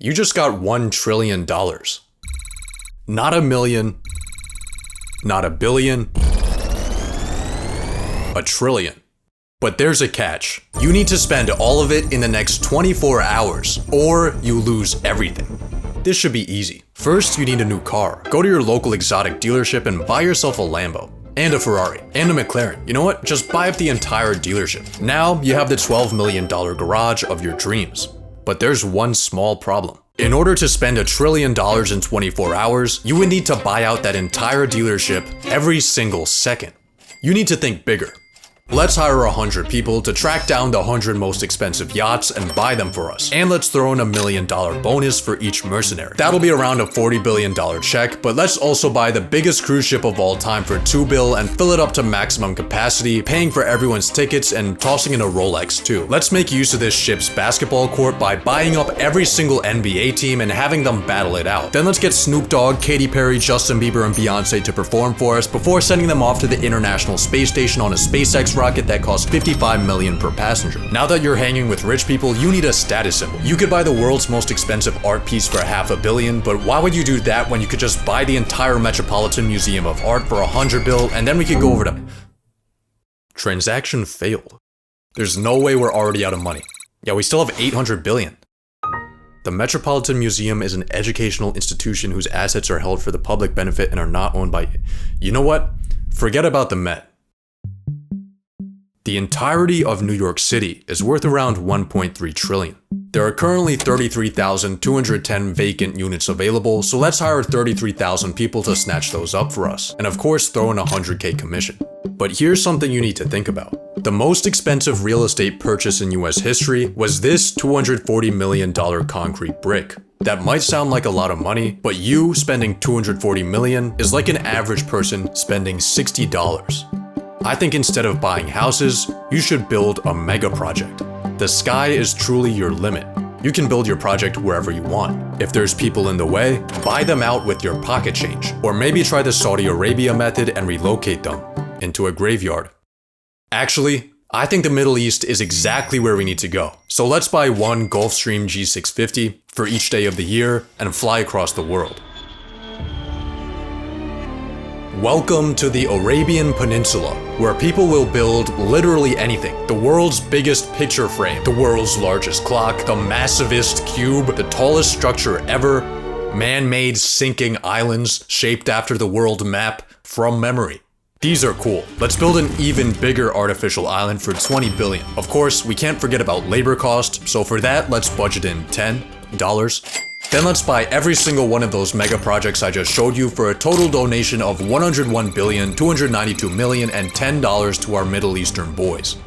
You just got $1 trillion. Not a million, not a billion, a trillion. But there's a catch. You need to spend all of it in the next 24 hours, or you lose everything. This should be easy. First, you need a new car. Go to your local exotic dealership and buy yourself a Lambo, and a Ferrari, and a McLaren. You know what? Just buy up the entire dealership. Now, you have the $12 million garage of your dreams. But there's one small problem. In order to spend $1 trillion in 24 hours, you would need to buy out that entire dealership every single second. You need to think bigger. Let's hire 100 people to track down the 100 most expensive yachts and buy them for us. And let's throw in $1 million bonus for each mercenary. That'll be around a $40 billion check, but let's also buy the biggest cruise ship of all time for $2 billion and fill it up to maximum capacity, paying for everyone's tickets and tossing in a Rolex too. Let's make use of this ship's basketball court by buying up every single NBA team and having them battle it out. Then let's get Snoop Dogg, Katy Perry, Justin Bieber, and Beyonce to perform for us before sending them off to the International Space Station on a SpaceX rocket that costs $55 million per passenger. Now that you're hanging with rich people, you need a status symbol. You could buy the world's most expensive art piece for $500 million, but why would you do that when you could just buy the entire Metropolitan Museum of Art for $100 billion and then we could go over to... Transaction failed. There's no way we're already out of money. Yeah, we still have $800 billion. The Metropolitan Museum is an educational institution whose assets are held for the public benefit and are not owned by... You know what? Forget about the Met. The entirety of New York City is worth around $1.3 trillion. There are currently 33,210 vacant units available, so let's hire 33,000 people to snatch those up for us, and of course throw in a $100K commission. But here's something you need to think about. The most expensive real estate purchase in US history was this $240 million concrete brick. That might sound like a lot of money, but you spending $240 million is like an average person spending $60. I think instead of buying houses, you should build a mega project. The sky is truly your limit. You can build your project wherever you want. If there's people in the way, buy them out with your pocket change. Or maybe try the Saudi Arabia method and relocate them into a graveyard. Actually, I think the Middle East is exactly where we need to go. So let's buy one Gulfstream G650 for each day of the year and fly across the world. Welcome to the Arabian Peninsula, where people will build literally anything. The world's biggest picture frame, the world's largest clock, the massivest cube, the tallest structure ever, man-made sinking islands shaped after the world map from memory. These are cool. Let's build an even bigger artificial island for $20 billion. Of course, we can't forget about labor cost, so for that, let's budget in $10. Then let's buy every single one of those mega projects I just showed you for a total donation of $101,292,000,000 and $10 to our Middle Eastern boys.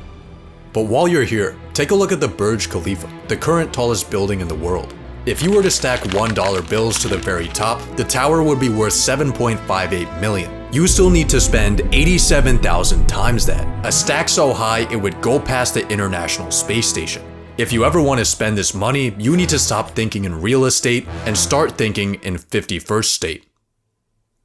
But while you're here, take a look at the Burj Khalifa, the current tallest building in the world. If you were to stack $1 bills to the very top, the tower would be worth $7.58 million. You still need to spend 87,000 times that. A stack so high it would go past the International Space Station. If you ever want to spend this money, you need to stop thinking in real estate and start thinking in 51st state.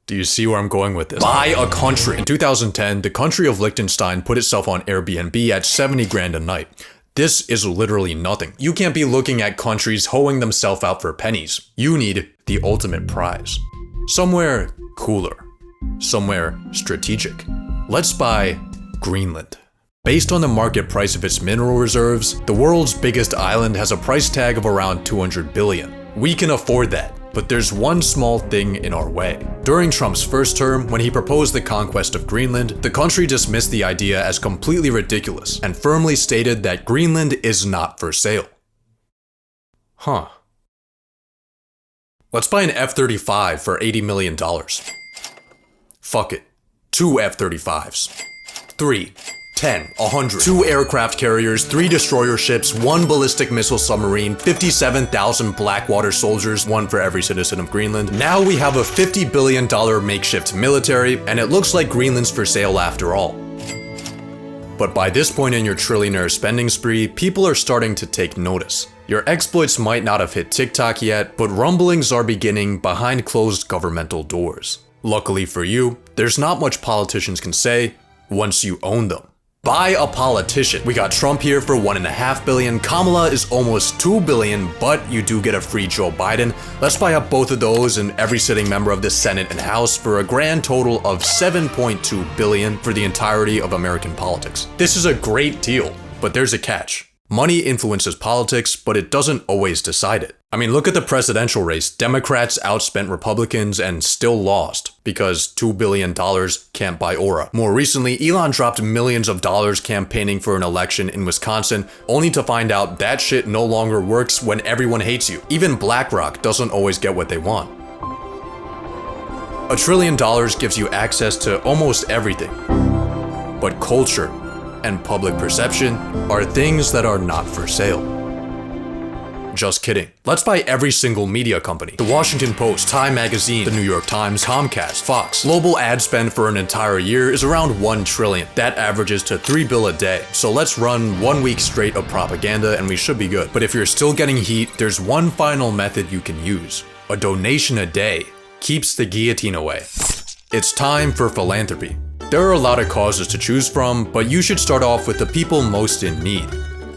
Do you see where I'm going with this? Buy a country. In 2010, the country of Liechtenstein put itself on Airbnb at 70 grand a night. This is literally nothing. You can't be looking at countries hoeing themselves out for pennies. You need the ultimate prize. Somewhere cooler. Somewhere strategic. Let's buy Greenland. Based on the market price of its mineral reserves, the world's biggest island has a price tag of around $200 billion. We can afford that, but there's one small thing in our way. During Trump's first term, when he proposed the conquest of Greenland, the country dismissed the idea as completely ridiculous and firmly stated that Greenland is not for sale. Huh. Let's buy an F-35 for $80 million. Fuck it. 2 F-35s. 3. 10, 100, 2 aircraft carriers, 3 destroyer ships, 1 ballistic missile submarine, 57,000 Blackwater soldiers, 1 for every citizen of Greenland. Now we have a $50 billion makeshift military, and it looks like Greenland's for sale after all. But by this point in your trillionaire spending spree, people are starting to take notice. Your exploits might not have hit TikTok yet, but rumblings are beginning behind closed governmental doors. Luckily for you, there's not much politicians can say once you own them. Buy a politician. We got Trump here for $1.5 billion. Kamala is almost $2 billion, but you do get a free Joe Biden. Let's buy up both of those and every sitting member of the Senate and House for a grand total of $7.2 billion for the entirety of American politics. This is a great deal, but there's a catch. Money influences politics, but it doesn't always decide it. I mean, look at the presidential race. Democrats outspent Republicans and still lost because $2 billion can't buy aura. More recently, Elon dropped millions of dollars campaigning for an election in Wisconsin, only to find out that shit no longer works when everyone hates you. Even BlackRock doesn't always get what they want. $1 trillion gives you access to almost everything. But culture and public perception are things that are not for sale. Just kidding. Let's buy every single media company. The Washington Post, Time Magazine, the New York Times, Comcast, Fox. Global ad spend for an entire year is around $1 trillion. That averages to $3 billion a day. So let's run 1 week straight of propaganda and we should be good. But if you're still getting heat, there's one final method you can use. A donation a day keeps the guillotine away. It's time for philanthropy. There are a lot of causes to choose from, but you should start off with the people most in need.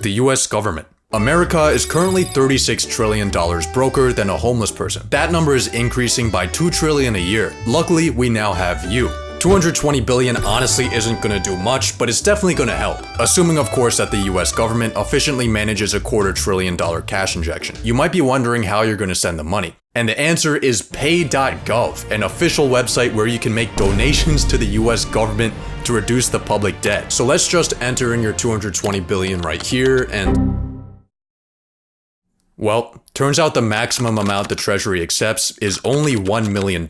The US government. America is currently $36 trillion broker than a homeless person. That number is increasing by $2 trillion a year. Luckily, we now have you. $220 billion honestly isn't gonna do much, but it's definitely gonna help. Assuming, of course, that the US government efficiently manages a $250 billion cash injection. You might be wondering how you're gonna send the money. And the answer is pay.gov, an official website where you can make donations to the US government to reduce the public debt. So let's just enter in your $220 billion right here and... Well, turns out the maximum amount the Treasury accepts is only $1 million.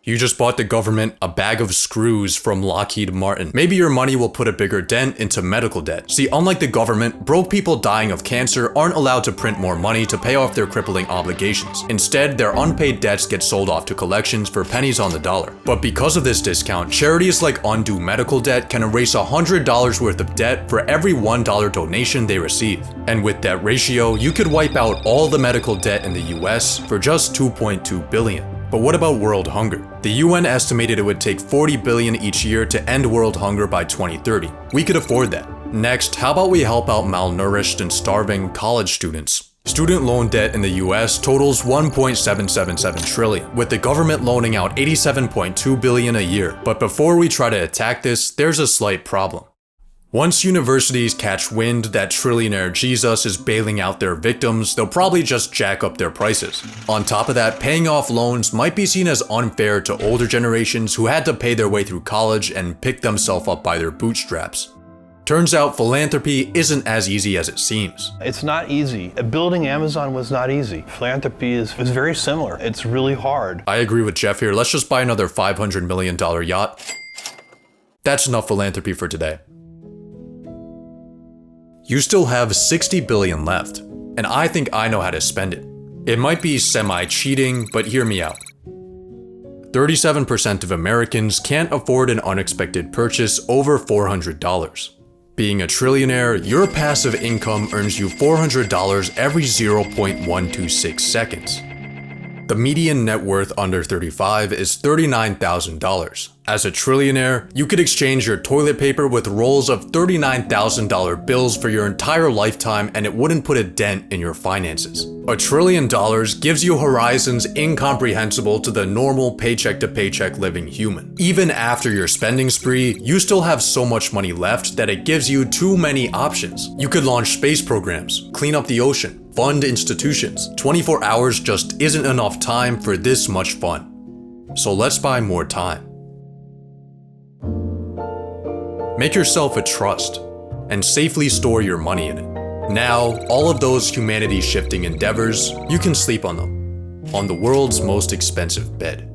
You just bought the government a bag of screws from Lockheed Martin. Maybe your money will put a bigger dent into medical debt. See, unlike the government, broke people dying of cancer aren't allowed to print more money to pay off their crippling obligations. Instead, their unpaid debts get sold off to collections for pennies on the dollar. But because of this discount, charities like Undo Medical Debt can erase $100 worth of debt for every $1 donation they receive. And with that ratio, you could wipe out all the medical debt in the US for just $2.2 billion. But what about world hunger? The UN estimated it would take $40 billion each year to end world hunger by 2030. We could afford that. Next, how about we help out malnourished and starving college students? Student loan debt in the US totals $1.777 trillion, with the government loaning out $87.2 billion a year. But before we try to attack this, there's a slight problem. Once universities catch wind that trillionaire Jesus is bailing out their victims, they'll probably just jack up their prices. On top of that, paying off loans might be seen as unfair to older generations who had to pay their way through college and pick themselves up by their bootstraps. Turns out philanthropy isn't as easy as it seems. It's not easy. Building Amazon was not easy. Philanthropy is very similar. It's really hard. I agree with Jeff here. Let's just buy another $500 million yacht. That's enough philanthropy for today. You still have $60 billion left, and I think I know how to spend it. It might be semi-cheating, but hear me out. 37% of Americans can't afford an unexpected purchase over $400. Being a trillionaire, your passive income earns you $400 every 0.126 seconds. The median net worth under 35 is $39,000. As a trillionaire, you could exchange your toilet paper with rolls of $39,000 bills for your entire lifetime and it wouldn't put a dent in your finances. $1 trillion gives you horizons incomprehensible to the normal paycheck-to-paycheck living human. Even after your spending spree, you still have so much money left that it gives you too many options. You could launch space programs, clean up the ocean, fund institutions. 24 hours just isn't enough time for this much fun. So let's buy more time. Make yourself a trust and safely store your money in it. Now, all of those humanity-shifting endeavors, you can sleep on them, on the world's most expensive bed.